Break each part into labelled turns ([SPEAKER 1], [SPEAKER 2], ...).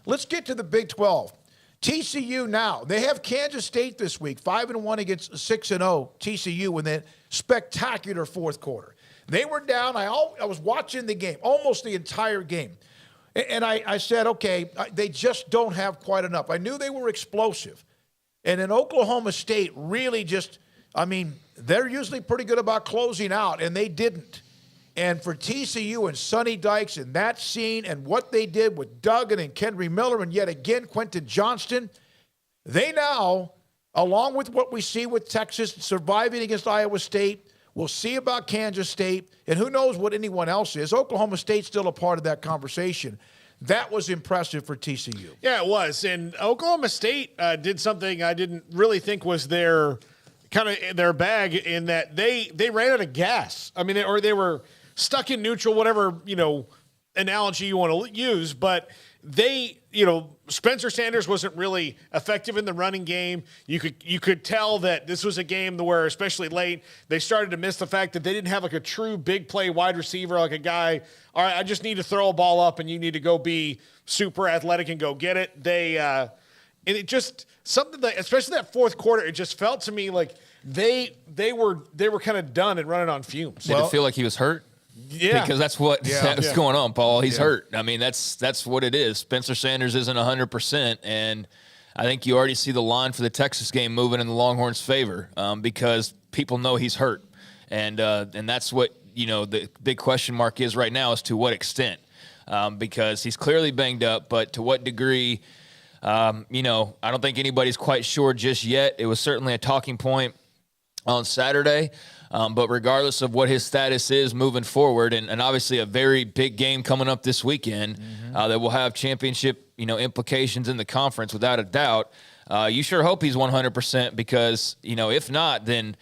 [SPEAKER 1] let's get to the Big 12. TCU now, they have Kansas State this week, 5-1 against 6-0 TCU in that spectacular fourth quarter. They were down. I was watching the game, almost the entire game. And I said, okay, they just don't have quite enough. I knew they were explosive. And then Oklahoma State really just, they're usually pretty good about closing out, and they didn't. And for TCU and Sonny Dykes and that scene and what they did with Duggan and Kendry Miller and yet again Quentin Johnston, they now, along with what we see with Texas surviving against Iowa State, we'll see about Kansas State, and who knows what anyone else is. Oklahoma State's still a part of that conversation. That was impressive for TCU.
[SPEAKER 2] Yeah, it was. And Oklahoma State did something I didn't really think was their bag in that they ran out of gas. Or they were stuck in neutral, whatever, analogy you want to use, but they, Spencer Sanders wasn't really effective in the running game. You could tell that this was a game where, especially late, they started to miss the fact that they didn't have like a true big play wide receiver, like a guy, all right, I just need to throw a ball up and you need to go be super athletic and go get it. And it just, something that, especially that fourth quarter, it just felt to me like they were kind of done and running on fumes.
[SPEAKER 3] Did it feel like he was hurt?
[SPEAKER 2] Yeah.
[SPEAKER 3] Because that's what's going on, Paul. He's hurt. That's what it is. Spencer Sanders isn't 100%, and I think you already see the line for the Texas game moving in the Longhorns' favor because people know he's hurt. And that's what, the big question mark is right now is to what extent. Because he's clearly banged up, but to what degree, I don't think anybody's quite sure just yet. It was certainly a talking point on Saturday. But regardless of what his status is moving forward, and obviously a very big game coming up this weekend that will have championship, implications in the conference without a doubt, you sure hope he's 100% because, if not, then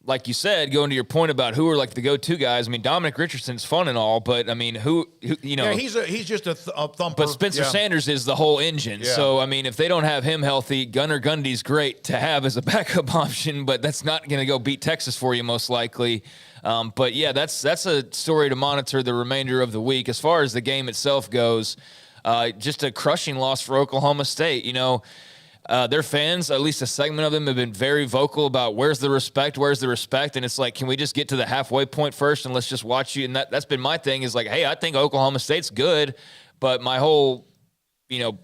[SPEAKER 3] like you said, going to your point about who are like the go-to guys. Dominic Richardson's fun and all, but who
[SPEAKER 1] Yeah, he's just a thumper.
[SPEAKER 3] But Spencer Sanders is the whole engine.
[SPEAKER 1] Yeah.
[SPEAKER 3] So if they don't have him healthy, Gunnar Gundy's great to have as a backup option, but that's not going to go beat Texas for you most likely. But yeah, that's a story to monitor the remainder of the week. As far as the game itself goes, just a crushing loss for Oklahoma State. Their fans, at least a segment of them, have been very vocal about where's the respect, and it's like, can we just get to the halfway point first and let's just watch you? And that's been my thing is like, hey, I think Oklahoma State's good, but my whole,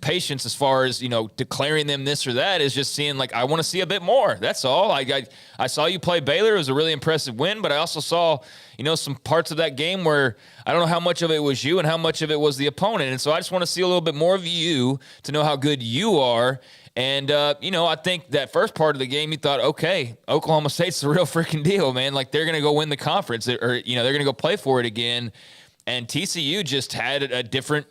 [SPEAKER 3] patience as far as, declaring them this or that is just seeing like, I want to see a bit more. That's all. I saw you play Baylor. It was a really impressive win, but I also saw, some parts of that game where I don't know how much of it was you and how much of it was the opponent. And so I just want to see a little bit more of you to know how good you are. And, I think that first part of the game, you thought, okay, Oklahoma State's the real freaking deal, man. Like, they're going to go win the conference or, they're going to go play for it again. And TCU just had a different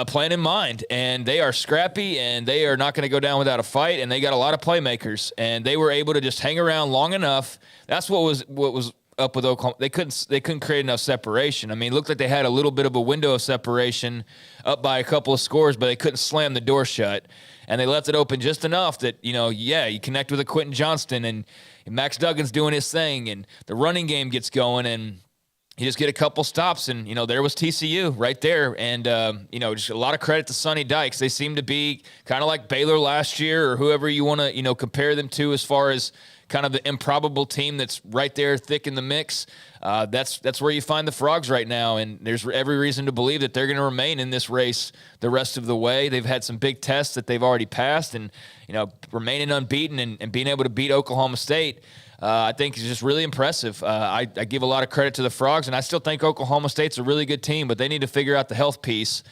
[SPEAKER 3] plan in mind. And they are scrappy, and they are not going to go down without a fight. And they got a lot of playmakers. And they were able to just hang around long enough. That's what was up with Oklahoma. They couldn't create enough separation. It looked like they had a little bit of a window of separation up by a couple of scores, but they couldn't slam the door shut. And they left it open just enough that, you connect with a Quentin Johnston and Max Duggan's doing his thing and the running game gets going and you just get a couple stops and, there was TCU right there. And, just a lot of credit to Sonny Dykes. They seem to be kind of like Baylor last year or whoever you want to, compare them to as far as kind of the improbable team that's right there thick in the mix. That's where you find the Frogs right now, and there's every reason to believe that they're going to remain in this race the rest of the way. They've had some big tests that they've already passed, and remaining unbeaten and being able to beat Oklahoma State, I think is just really impressive. I give a lot of credit to the Frogs, and I still think Oklahoma State's a really good team, but they need to figure out the health piece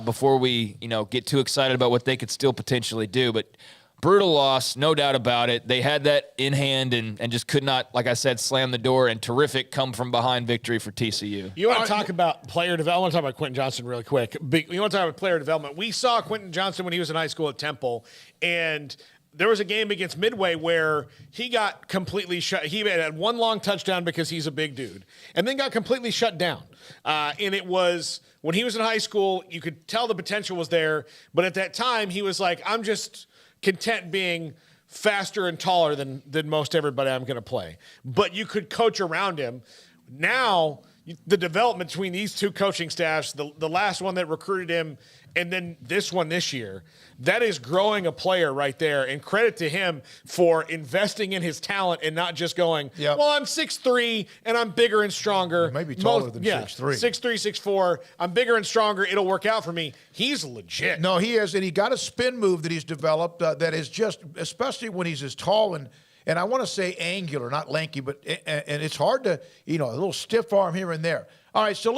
[SPEAKER 3] before we get too excited about what they could still potentially do. But brutal loss, no doubt about it. They had that in hand and just could not, like I said, slam the door, and terrific come-from-behind victory for TCU.
[SPEAKER 2] You want to talk about player development? I want to talk about Quentin Johnston really quick. You want to talk about player development? We saw Quentin Johnston when he was in high school at Temple, and there was a game against Midway where he got completely shut. He had one long touchdown because he's a big dude, and then got completely shut down. And it was when he was in high school, you could tell the potential was there, but at that time, he was like, I'm just content being faster and taller than most everybody I'm going to play. But you could coach around him. Now, the development between these two coaching staffs, the last one that recruited him and then this one this year. That is growing a player right there, and credit to him for investing in his talent and not just going, well, I'm 6'3", and I'm bigger and stronger.
[SPEAKER 1] You may be taller than 6'3".
[SPEAKER 2] 6'3", 6'4". I'm bigger and stronger. It'll work out for me. He's legit.
[SPEAKER 1] No, he is, and he got a spin move that he's developed that is just, especially when he's as tall and I want to say angular, not lanky, but and it's hard to, a little stiff arm here and there. All right, so let's